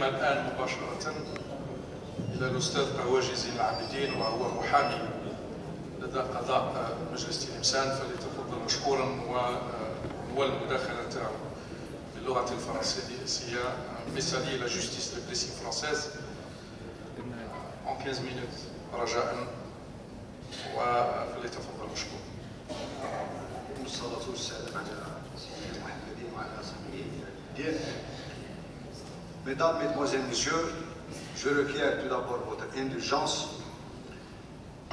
معنا الآن مباشرة إلى الأستاذ قواجي زين العابدين، وهو محامي لدى قضاء مجلس تلمسان، فليتفضل مشكورا والمداخلة تاعو باللغة الفرنسية مثالية لا جوستيس ريبريسيف فرانسيز en 15 minutes رجاء، وفليتفضل مشكورا. والصلاة والسلام على سيدنا محمد وعلى صحبه الدين. Mesdames, Mesdemoiselles, Messieurs, je requiers tout d'abord votre indulgence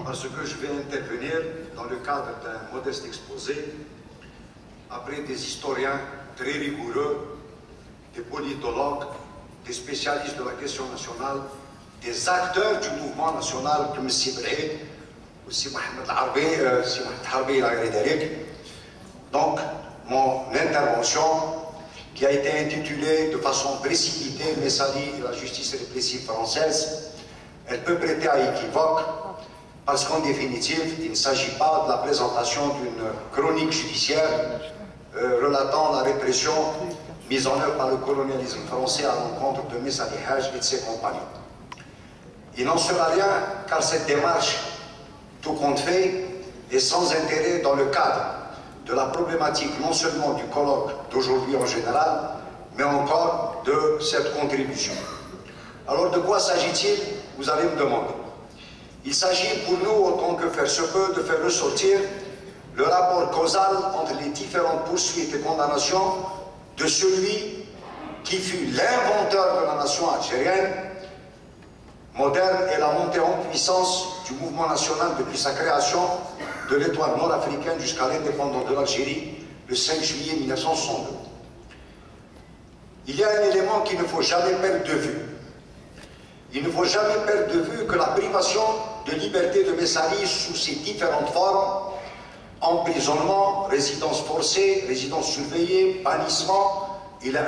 parce que je vais intervenir dans le cadre d'un modeste exposé après des historiens très rigoureux, des politologues, des spécialistes de la question nationale, des acteurs du mouvement national comme M. Brahim, aussi Mohamed Harbi, Donc, mon intervention, qui a été intitulée de façon précipitée Messali et la justice répressive française, elle peut prêter à équivoque parce qu'en définitive, il ne s'agit pas de la présentation d'une chronique judiciaire relatant la répression mise en œuvre par le colonialisme français à l'encontre de Messali Haj et de ses compagnons. Il n'en sera rien car cette démarche, tout compte fait, est sans intérêt dans le cadre de la problématique non seulement du colloque d'aujourd'hui en général, mais encore de cette contribution. Alors de quoi s'agit-il? Vous allez me demander. Il s'agit pour nous, autant que faire se peut, de faire ressortir le rapport causal entre les différentes poursuites et condamnations de celui qui fut l'inventeur de la nation algérienne moderne et la montée en puissance du mouvement national depuis sa création de l'étoile nord-africaine jusqu'à l'indépendance de l'Algérie le 5 juillet 1962. Il y a un élément qu'il ne faut jamais perdre de vue. Il ne faut jamais perdre de vue que la privation de liberté de Messali sous ses différentes formes, emprisonnement, résidence forcée, résidence surveillée, bannissement, il a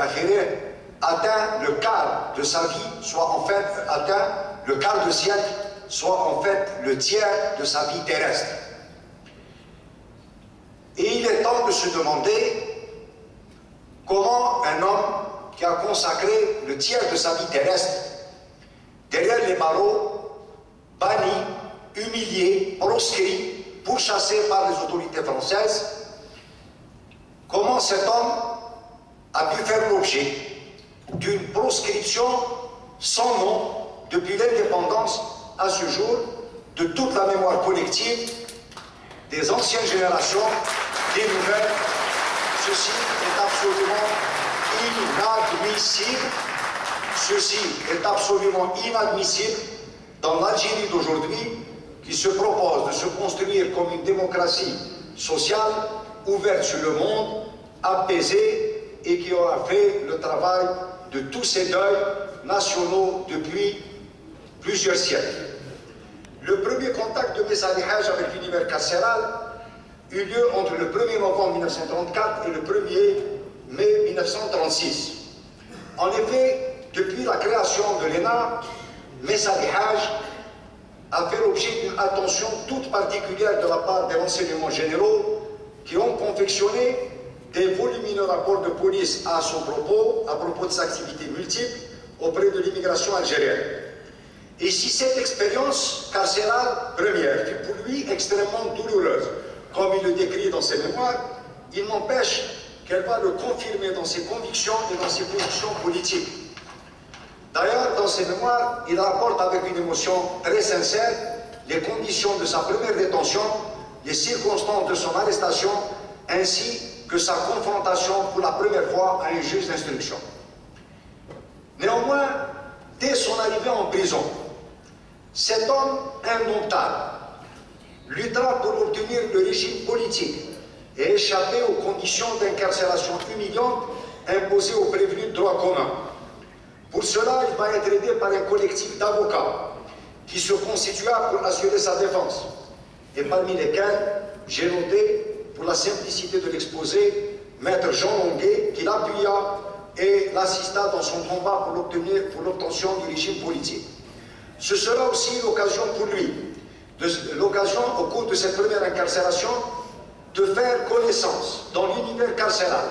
atteint le quart de sa vie, soit en fait atteint le quart de siècle, soit en fait le tiers de sa vie terrestre. Et il est temps de se demander comment un homme qui a consacré le tiers de sa vie terrestre derrière les barreaux, banni, humilié, proscrit, pourchassé par les autorités françaises, comment cet homme a pu faire l'objet d'une proscription sans nom depuis l'indépendance à ce jour de toute la mémoire collective des anciennes générations, des nouvelles. Ceci est absolument inadmissible. Ceci est absolument inadmissible dans l'Algérie d'aujourd'hui qui se propose de se construire comme une démocratie sociale, ouverte sur le monde, apaisée et qui aura fait le travail de tous ces deuils nationaux depuis plusieurs siècles. Le premier contact de Messali Haj avec l'univers carcéral eut lieu entre le 1er novembre 1934 et le 1er mai 1936. En effet, depuis la création de l'ENA, Messali Haj a fait l'objet d'une attention toute particulière de la part des renseignements généraux qui ont confectionné des volumineux rapports de police à propos de ses activités multiples auprès de l'immigration algérienne. Et si cette expérience carcérale première fut pour lui extrêmement douloureuse, comme il le décrit dans ses mémoires, il n'empêche qu'elle va le confirmer dans ses convictions et dans ses positions politiques. D'ailleurs, dans ses mémoires, il rapporte avec une émotion très sincère les conditions de sa première détention, les circonstances de son arrestation, ainsi que sa confrontation pour la première fois à un juge d'instruction. Néanmoins, dès son arrivée en prison, cet homme indomptable luttera pour obtenir le régime politique et échapper aux conditions d'incarcération humiliantes imposées aux prévenus de droit commun. Pour cela, il va être aidé par un collectif d'avocats qui se constitua pour assurer sa défense, et parmi lesquels j'ai noté, pour la simplicité de l'exposé, Maître Jean Longuet, qui l'appuya et l'assista dans son combat pour l'obtention du régime politique. Ce sera aussi l'occasion pour lui, l'occasion au cours de cette première incarcération, de faire connaissance dans l'univers carcéral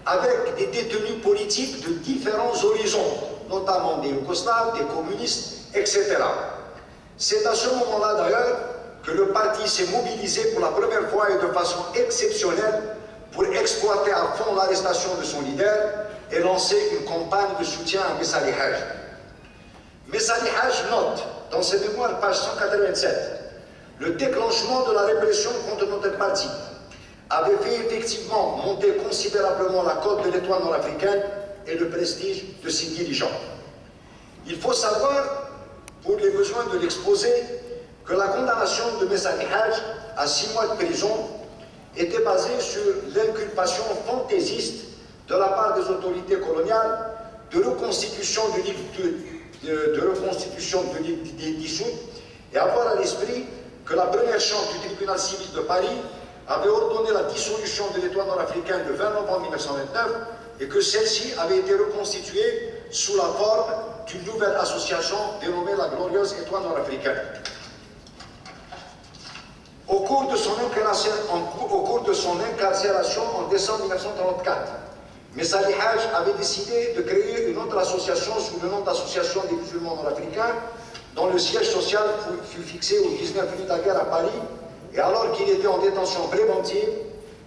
avec des détenus politiques de différents horizons, notamment des Yougoslaves, des communistes, etc. C'est à ce moment-là d'ailleurs que le parti s'est mobilisé pour la première fois et de façon exceptionnelle pour exploiter à fond l'arrestation de son leader et lancer une campagne de soutien à Messali Hadj. Messali Hadj note dans ses mémoires, page 187, le déclenchement de la répression contre notre parti avait fait effectivement monter considérablement la cote de l'étoile nord-africaine et le prestige de ses dirigeants. Il faut savoir, pour les besoins de l'exposé, que la condamnation de Messali Hadj à 6 mois de prison était basée sur l'inculpation fantaisiste de la part des autorités coloniales de reconstitution de l'île dissoute et avoir à l'esprit que la première chambre du tribunal civil de Paris avait ordonné la dissolution de l'étoile nord-africaine le 20 novembre 1929 et que celle-ci avait été reconstituée sous la forme d'une nouvelle association dénommée la Glorieuse Étoile nord-africaine. Au cours de son incarcération en décembre 1934, Messali Hadj avait décidé de créer une autre association sous le nom d'Association des musulmans nord-africains, dont le siège social fut fixé au 19 rue Daguerre à Paris, et alors qu'il était en détention préventive,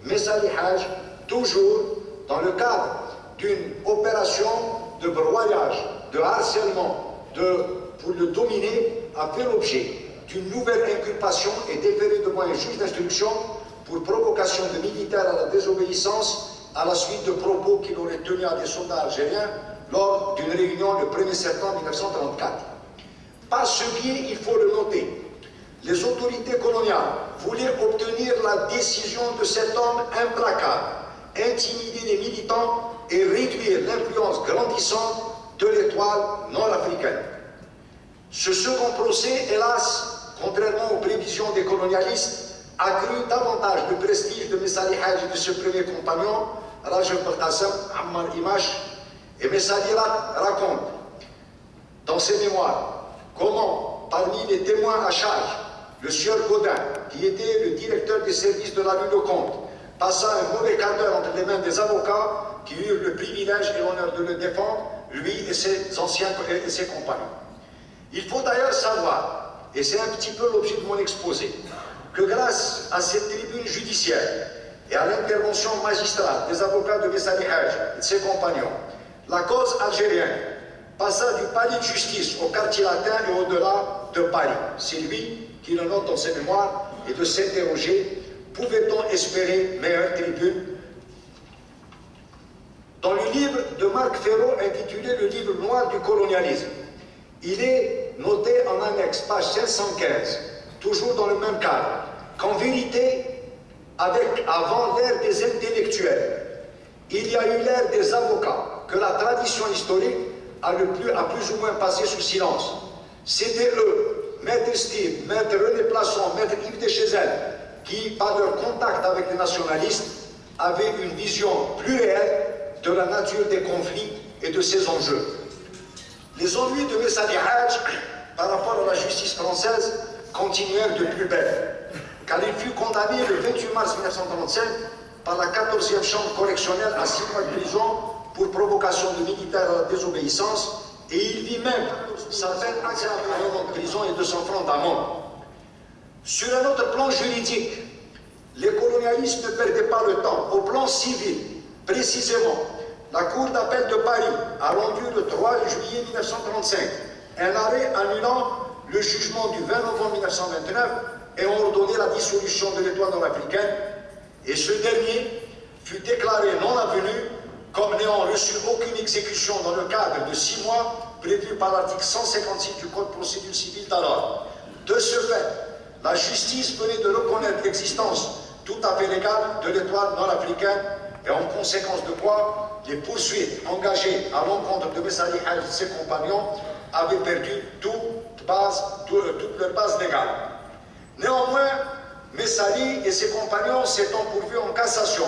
Messali Hadj, toujours dans le cadre d'une opération de broyage, de harcèlement, pour le dominer, a fait l'objet d'une nouvelle inculpation et déféré devant un juge d'instruction pour provocation de militaires à la désobéissance à la suite de propos qu'il aurait tenus à des soldats algériens lors d'une réunion le 1er septembre 1934. Par ce biais, il faut le noter, les autorités coloniales voulaient obtenir la décision de cet homme implacable, intimider les militants et réduire l'influence grandissante de l'étoile nord-africaine. Ce second procès, hélas, contrairement aux prévisions des colonialistes, accrut davantage le prestige de Messali Hadj et de ce premier compagnon, Rajab Al-Qassam, Ammar Imash, et Messali raconte dans ses mémoires comment, parmi les témoins à charge, le sieur Godin, qui était le directeur des services de la rue Lecomte, passa un mauvais quart d'heure entre les mains des avocats qui eurent le privilège et l'honneur de le défendre, lui et ses anciens et ses compagnons. Il faut d'ailleurs savoir, et c'est un petit peu l'objet de mon exposé, que grâce à cette tribune judiciaire et à l'intervention magistrale des avocats de Messali Hadj et de ses compagnons, la cause algérienne passa du palais de justice au quartier latin et au-delà de Paris. C'est lui qui le note dans ses mémoires et de s'interroger, pouvait-on espérer meilleure tribune? Dans le livre de Marc Ferraud intitulé « Le livre noir du colonialisme », il est noté en annexe, page 515, toujours dans le même cadre, qu'en vérité, avant l'ère des intellectuels, il y a eu l'ère des avocats, que la tradition historique a plus ou moins passé sous silence. C'était eux, Maître Steve, Maître René Plasson, Maître Yves Deschêzel, qui, par leur contact avec les nationalistes, avaient une vision plus réelle de la nature des conflits et de ses enjeux. Les ennuis de Messali Hadj par rapport à la justice française continuèrent de plus belle, car il fut condamné le 28 mars 1935 par la 14e chambre correctionnelle à 6 mois de prison pour provocation de militaires à la désobéissance, et il vit même sa peine à 1 an de prison et 200 francs d'amende. Sur un autre plan juridique, les colonialistes ne perdaient pas le temps. Au plan civil, précisément, la Cour d'appel de Paris a rendu le 3 juillet 1935 un arrêt annulant le jugement du 20 novembre 1929 et ont ordonné la dissolution de l'étoile nord-africaine, et ce dernier fut déclaré non avenu comme n'ayant reçu aucune exécution dans le cadre de 6 mois prévu par l'article 156 du Code de procédure civile d'alors. De ce fait, la justice venait de reconnaître l'existence tout à fait légale de l'étoile nord-africaine, et en conséquence de quoi les poursuites engagées à l'encontre de Messali Hadj et ses compagnons avaient perdu toute leur base légale. Néanmoins, Messali et ses compagnons s'étant pourvus en cassation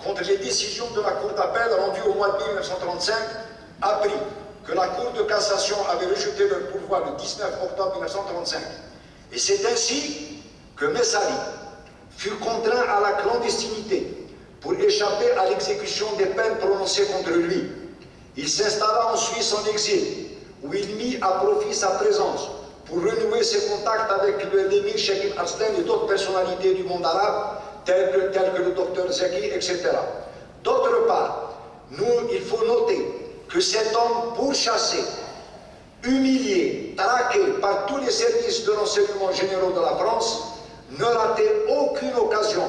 contre les décisions de la Cour d'appel rendues au mois de mai 1935, apprit que la Cour de cassation avait rejeté leur pourvoi le 19 octobre 1935. Et c'est ainsi que Messali fut contraint à la clandestinité pour échapper à l'exécution des peines prononcées contre lui. Il s'installa en Suisse en exil, où il mit à profit sa présence pour renouer ses contacts avec l'émir Sheikh Ibn Arslan et d'autres personnalités du monde arabe, telles que le docteur Zaki, etc. D'autre part, il faut noter que cet homme pourchassé, humilié, traqué par tous les services de renseignement généraux de la France, ne ratait aucune occasion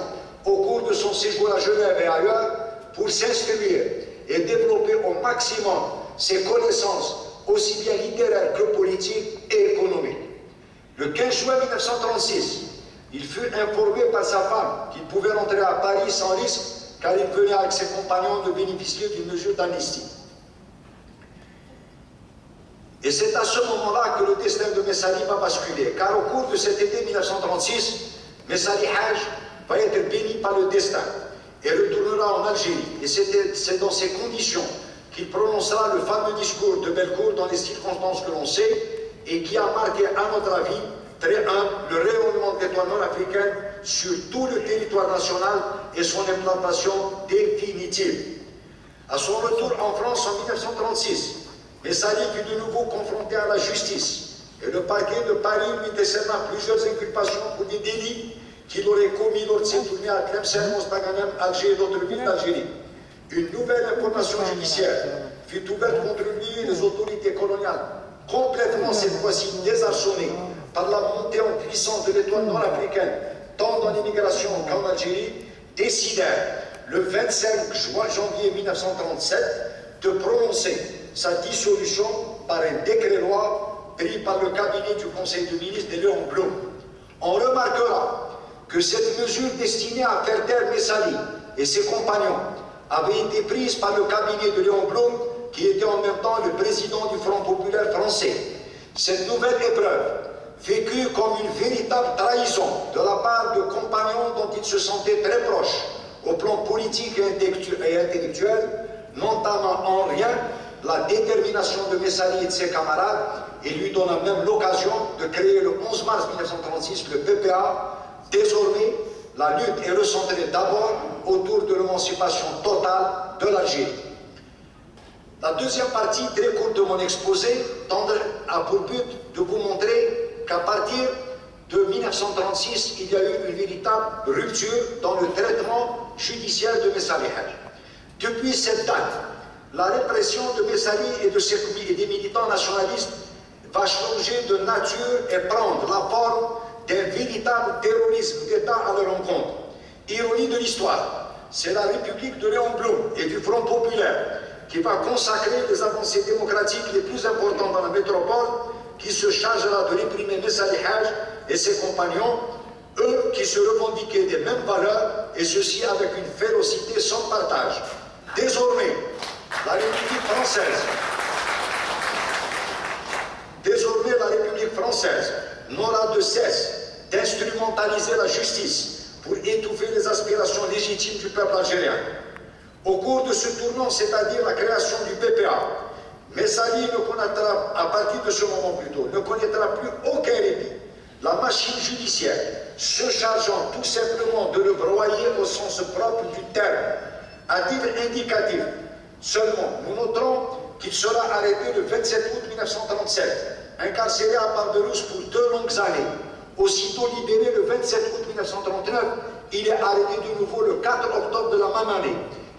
au cours de son séjour à Genève et ailleurs pour s'instruire et développer au maximum ses connaissances aussi bien littéraires que politiques et économiques. Le 15 juin 1936, il fut informé par sa femme qu'il pouvait rentrer à Paris sans risque car il venait avec ses compagnons de bénéficier d'une mesure d'amnistie. Et c'est à ce moment-là que le destin de Messali va basculer, car au cours de cet été 1936, Messali Haj va être béni par le destin et retournera en Algérie. Et c'est dans ces conditions qu'il prononcera le fameux discours de Bellecour dans les circonstances que l'on sait et qui a marqué, à notre avis, très humble, le rayonnement de l'Étoile nord-africaine sur tout le territoire national et son implantation définitive. À son retour en France en 1936, Messali fut de nouveau confronté à la justice et le parquet de Paris lui décerna plusieurs inculpations pour des délits qu'il aurait commis lors de ses tournées à Tlemcen, Mostaganem, Alger et d'autres villes d'Algérie. Une nouvelle information judiciaire fut ouverte contre lui et les autorités coloniales, complètement cette fois-ci désarçonnées par la montée en puissance de l'Étoile nord-africaine, tant dans l'immigration qu'en Algérie, décidèrent le 25 janvier 1937 de prononcer sa dissolution par un décret-loi pris par le cabinet du Conseil de ministres de Léon Blum. On remarquera que cette mesure destinée à faire taire Messali et ses compagnons avait été prise par le cabinet de Léon Blum, qui était en même temps le président du Front populaire français. Cette nouvelle épreuve, vécue comme une véritable trahison de la part de compagnons dont il se sentait très proche au plan politique et intellectuel, n'entama en rien la détermination de Messali et de ses camarades et lui donna même l'occasion de créer le 11 mars 1936 le PPA. Désormais, la lutte est recentrée d'abord autour de l'émancipation totale de l'Algérie. La deuxième partie, très courte de mon exposé, a pour but de vous montrer qu'à partir de 1936, il y a eu une véritable rupture dans le traitement judiciaire de Messali Haj. Depuis cette date, la répression de Messali et des militants nationalistes va changer de nature et prendre la forme d'un véritable terrorisme d'État à leur encontre. Ironie de l'histoire, c'est la République de Léon Blum et du Front populaire qui va consacrer les avancées démocratiques les plus importantes dans la métropole, qui se chargera de réprimer Messali Haj et ses compagnons, eux qui se revendiquaient des mêmes valeurs, et ceci avec une férocité sans partage. Désormais, la République française n'aura de cesse d'instrumentaliser la justice pour étouffer les aspirations légitimes du peuple algérien. Au cours de ce tournant, c'est-à-dire la création du PPA, Messali ne connaîtra, à partir de ce moment plutôt, ne connaîtra plus aucun répit. La machine judiciaire se chargeant tout simplement de le broyer au sens propre du terme. À titre indicatif, seulement, nous noterons qu'il sera arrêté le 27 août 1937, incarcéré à Barberousse pour 2 longues années. Aussitôt libéré le 27 août 1939, il est arrêté de nouveau le 4 octobre de la même année.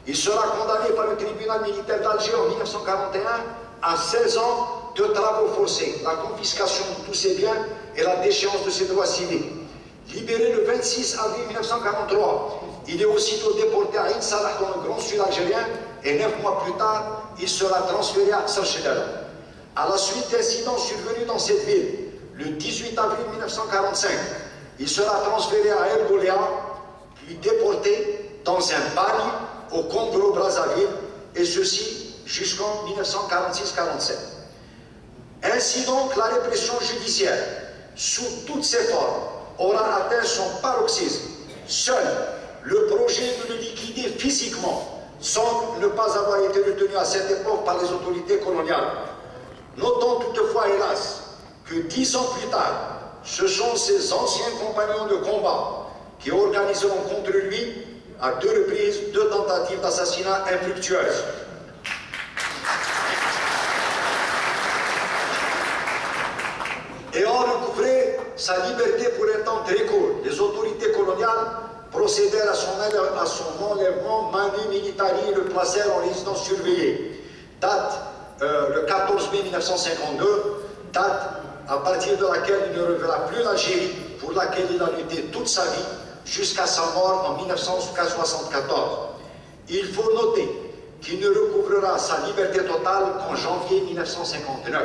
Il sera condamné par le tribunal militaire d'Alger en 1941 à 16 ans de travaux forcés, la confiscation de tous ses biens et la déchéance de ses droits civiques. Libéré le 26 avril 1943, il est aussitôt déporté à Ain Salah dans le Grand Sud algérien et 9 mois plus tard, il sera transféré à Sarchedel. À la suite d'incidents survenus dans cette ville, le 18 avril 1945, il sera transféré à El Goléa, puis déporté dans un bagne au Congo-Brazzaville, et ceci jusqu'en 1946-47. Ainsi donc, la répression judiciaire, sous toutes ses formes, aura atteint son paroxysme. Seul le projet de le liquider physiquement semble ne pas avoir été retenu à cette époque par les autorités coloniales. Notons toutefois, hélas, que 10 ans plus tard, ce sont ses anciens compagnons de combat qui organiseront contre lui, à 2 reprises, 2 tentatives d'assassinat infructueuses. Ayant recouvré sa liberté pour un temps très court, les autorités coloniales procédèrent à son enlèvement manu militari et le placèrent en résidence surveillée. Date le 14 mai 1952, date à partir de laquelle il ne reverra plus l'Algérie, pour laquelle il a lutté toute sa vie, jusqu'à sa mort en 1974. Il faut noter qu'il ne recouvrera sa liberté totale qu'en janvier 1959.